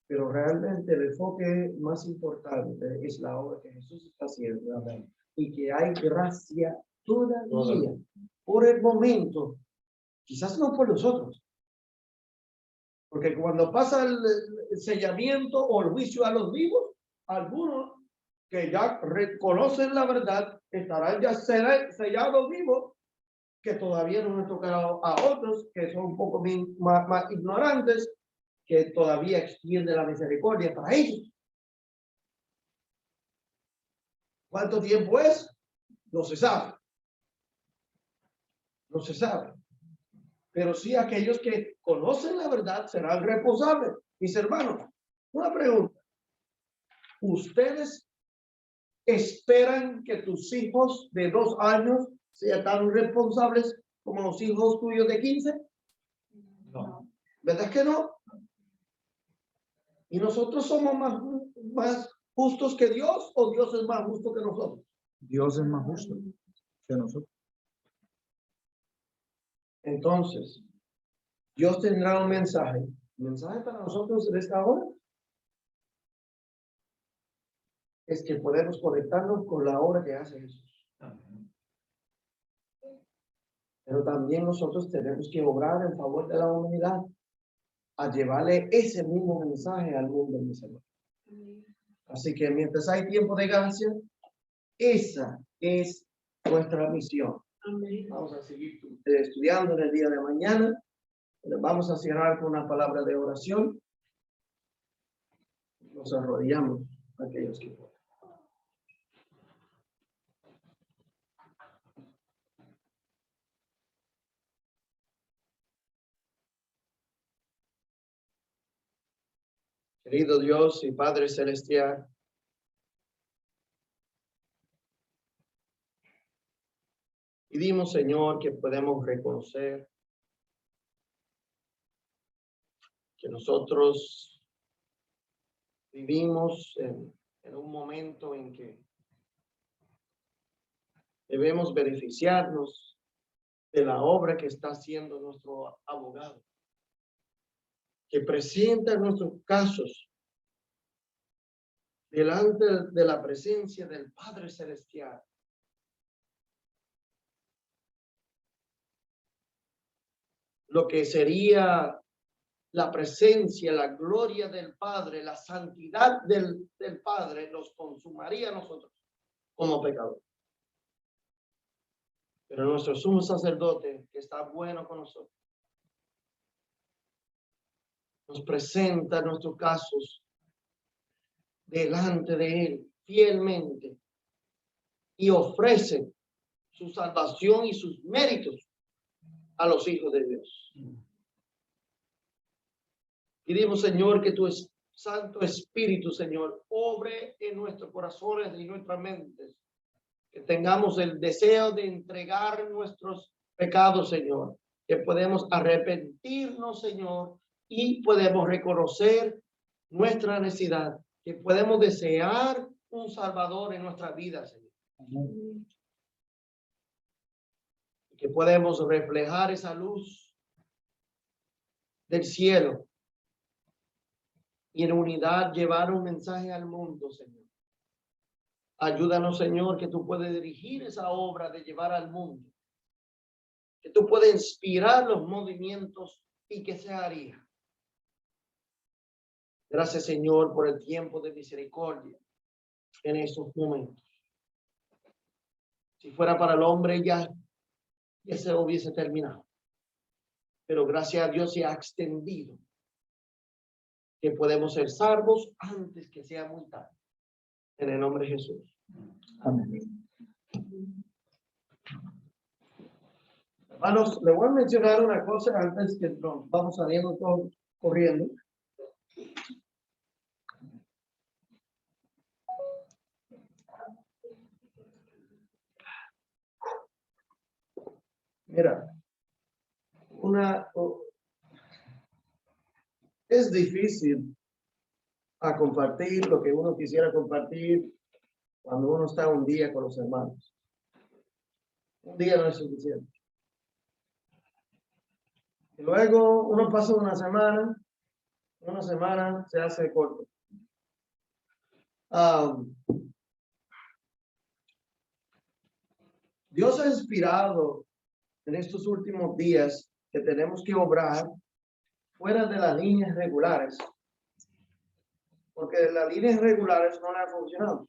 Pero realmente el enfoque más importante es la obra que Jesús está haciendo. Amén. Y que hay gracia todavía por el momento, quizás no por nosotros. Porque cuando pasa el sellamiento o el juicio a los vivos, algunos que ya reconocen la verdad estarán ya sellados vivos, que todavía no han tocado a otros que son un poco más ignorantes, que todavía extiende la misericordia para ellos. ¿Cuánto tiempo es? No se sabe. No se sabe. Pero sí aquellos que conocen la verdad serán responsables. Mis hermanos, Una pregunta. ¿Ustedes esperan que tus hijos de 2 años sean tan responsables como los hijos tuyos de 15? No. ¿Verdad que no? ¿Y nosotros somos más justos que Dios o Dios es más justo que nosotros? Dios es más justo que nosotros. Entonces, Dios tendrá un mensaje. ¿Un mensaje para nosotros en esta hora? Es que podemos conectarnos con la obra que hace Jesús. Pero también nosotros tenemos que obrar en favor de la humanidad, a llevarle ese mismo mensaje al mundo, mis hermanos. Así que mientras hay tiempo de gracia, esa es nuestra misión. Vamos a seguir estudiando en el día de mañana. Vamos a cerrar con una palabra de oración. Nos arrodillamos a aquellos que puedan. Querido Dios y Padre Celestial, pedimos, Señor, que podemos reconocer que nosotros vivimos en un momento en que debemos beneficiarnos de la obra que está haciendo nuestro abogado, que presenta nuestros casos delante de la presencia del Padre Celestial. Lo que sería la presencia, la gloria del Padre, la santidad del Padre nos consumaría a nosotros como pecadores. Pero nuestro sumo sacerdote, que está bueno con nosotros, nos presenta nuestros casos delante de él fielmente y ofrece su salvación y sus méritos a los hijos de Dios. Pedimos, Señor, que tu Santo Espíritu, Señor, obre en nuestros corazones y nuestras mentes, que tengamos el deseo de entregar nuestros pecados, Señor, que podemos arrepentirnos, Señor, y podemos reconocer nuestra necesidad, que podemos desear un Salvador en nuestra vida, Señor. Amén. Que podemos reflejar esa luz del cielo y en unidad llevar un mensaje al mundo, Señor. Ayúdanos, Señor, que tú puedes dirigir esa obra de llevar al mundo, que tú puedes inspirar los movimientos y que se haría. Gracias, Señor, por el tiempo de misericordia en estos momentos. Si fuera para el hombre, ya se hubiese terminado. Pero gracias a Dios se ha extendido, que podemos ser salvos antes que sea muy tarde. En el nombre de Jesús. Amén. Hermanos, le voy a mencionar una cosa antes que nos vamos saliendo todos corriendo. Mira, es difícil a compartir lo que uno quisiera compartir cuando uno está un día con los hermanos. Un día no es suficiente. Y luego uno pasa una semana se hace corto. Dios ha inspirado en estos últimos días que tenemos que obrar fuera de las líneas regulares, porque las líneas regulares no le han funcionado.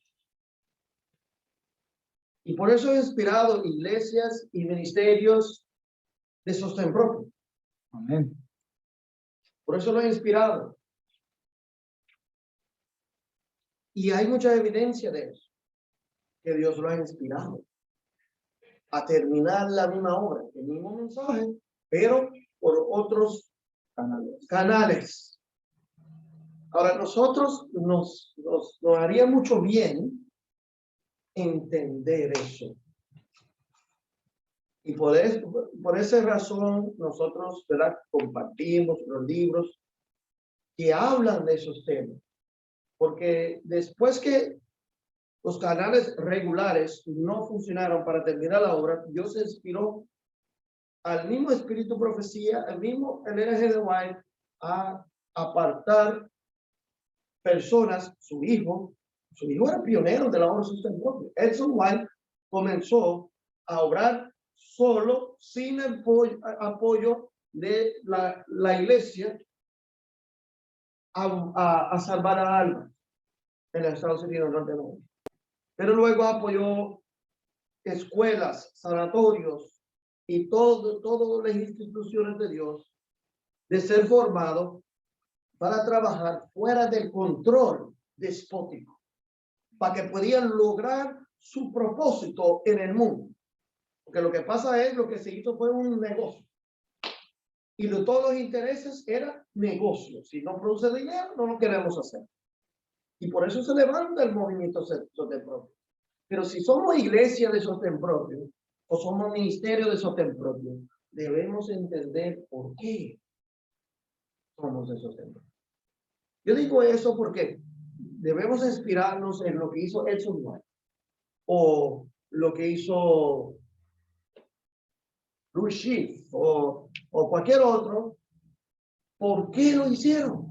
Y por eso he inspirado iglesias y ministerios de sostén propio. Amén. Por eso lo he inspirado. Y hay mucha evidencia de eso, que Dios lo ha inspirado a terminar la misma obra, el mismo mensaje, pero por otros canales. Ahora, nosotros nos haría mucho bien entender eso. Y por esa razón nosotros, ¿verdad?, compartimos los libros que hablan de esos temas. Porque después que los canales regulares no funcionaron para terminar la obra, Dios inspiró al mismo Espíritu Profecía, al mismo Ellen G. White, a apartar personas. Su hijo era pionero de la obra sustentable. Edson White comenzó a obrar solo, sin el apoyo de la iglesia, a salvar a almas en los Estados Unidos norteamericanos. Pero luego apoyó escuelas, sanatorios y todas las instituciones de Dios de ser formado para trabajar fuera del control despótico, para que podían lograr su propósito en el mundo. Porque lo que pasa es, lo que se hizo fue un negocio. Y todos los intereses eran negocios. Si no produce dinero, no lo queremos hacer. Y por eso se levanta el movimiento sostén propio. Pero si somos iglesia de sostén propio, o somos ministerio de sostén propio, debemos entender por qué somos de sostén propio. Yo digo eso porque debemos inspirarnos en lo que hizo Edson White, o lo que hizo Bruce Schiff, o cualquier otro. ¿Por qué lo hicieron?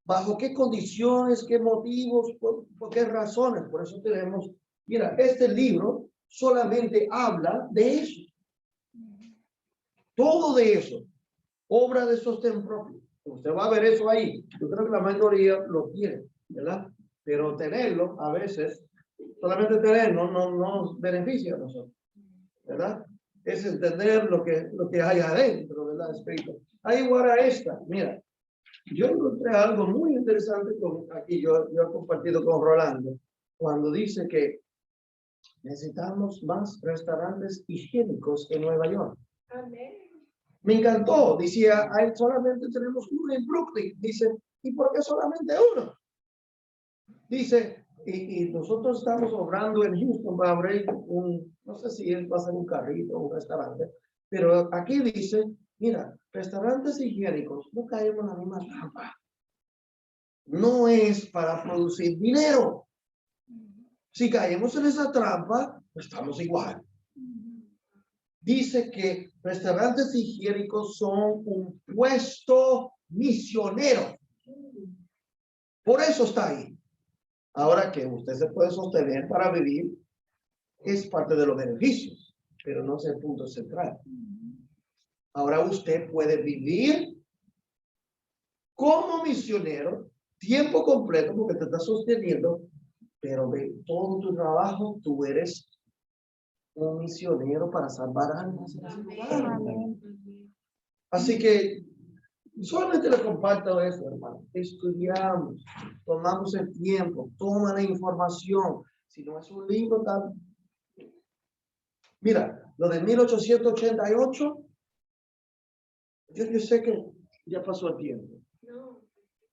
¿Bajo qué condiciones, qué motivos, por qué razones? Por eso tenemos, mira, este libro solamente habla de eso. Todo de eso. Obra de sostén propio. Usted va a ver eso ahí. Yo creo que la mayoría lo tiene, ¿verdad? Pero tenerlo, a veces, solamente tenerlo no nos beneficia a nosotros, ¿verdad? Es entender lo que hay adentro, ¿verdad? Espíritu. Ahí guarda esta, mira. Yo encontré algo muy interesante aquí, yo he compartido con Rolando, cuando dice que necesitamos más restaurantes higiénicos en Nueva York. Amén. Me encantó, decía, solamente tenemos uno en Brooklyn. Dice, ¿y por qué solamente uno? Dice, y nosotros estamos obrando en Houston para abrir no sé si va a ser un carrito o un restaurante, pero aquí dice, mira, restaurantes higiénicos, no caemos en la misma trampa. No es para producir dinero. Si caemos en esa trampa, estamos igual. Dice que restaurantes higiénicos son un puesto misionero. Por eso está ahí. Ahora que usted se puede sostener para vivir, es parte de los beneficios, pero no es el punto central. Ahora usted puede vivir como misionero, tiempo completo, porque te está sosteniendo, pero de todo tu trabajo, tú eres un misionero para salvar almas. Así que solamente le comparto eso, hermano. Estudiamos, tomamos el tiempo, toma la información. Si no es un libro tan... Mira, lo de 1888, yo sé que ya pasó el tiempo.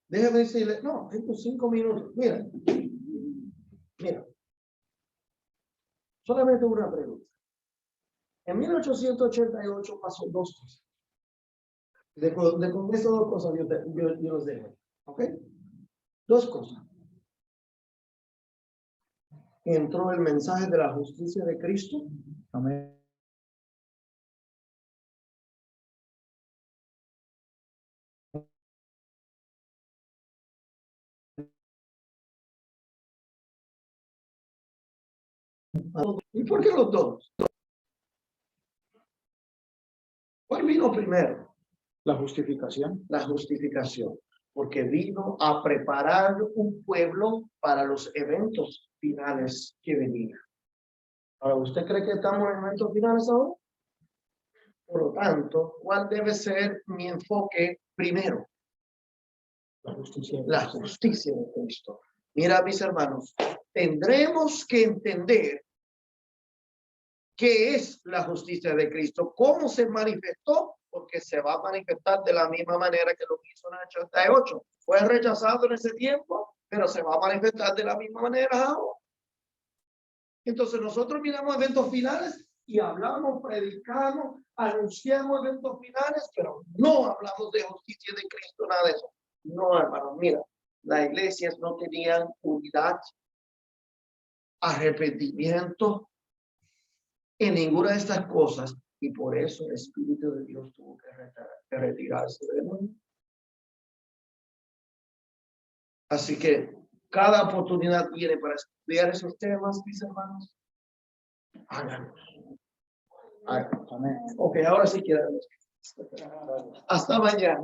Déjame decirle, no, tengo 5 minutos. Mira. Solamente una pregunta. En 1888 pasó 2 cosas. Con estas 2 cosas yo los dejo. ¿Ok? 2 cosas. Entró el mensaje de la justicia de Cristo. Amén. ¿Y por qué los dos? ¿Cuál vino primero? La justificación. La justificación. Porque vino a preparar un pueblo para los eventos finales que venían. Ahora, ¿usted cree que estamos en eventos finales ahora? Por lo tanto, ¿cuál debe ser mi enfoque primero? La justicia. La justicia de Cristo. Mira, mis hermanos, tendremos que entender qué es la justicia de Cristo, cómo se manifestó, porque porque se va a manifestar de la misma manera que lo hizo en el 88. Fue rechazado en ese tiempo, pero se va a manifestar de la misma manera ahora. Entonces nosotros miramos eventos finales y hablamos, predicamos, anunciamos eventos finales, pero no hablamos de justicia de Cristo, nada de eso. No, hermano, mira, las iglesias no tenían unidad, arrepentimiento en ninguna de estas cosas, y por eso el Espíritu de Dios tuvo que retirarse de nuevo. Así que cada oportunidad viene para estudiar esos temas, mis hermanos. Háganlo. Amén. Ok, ahora sí quiero. Hasta mañana.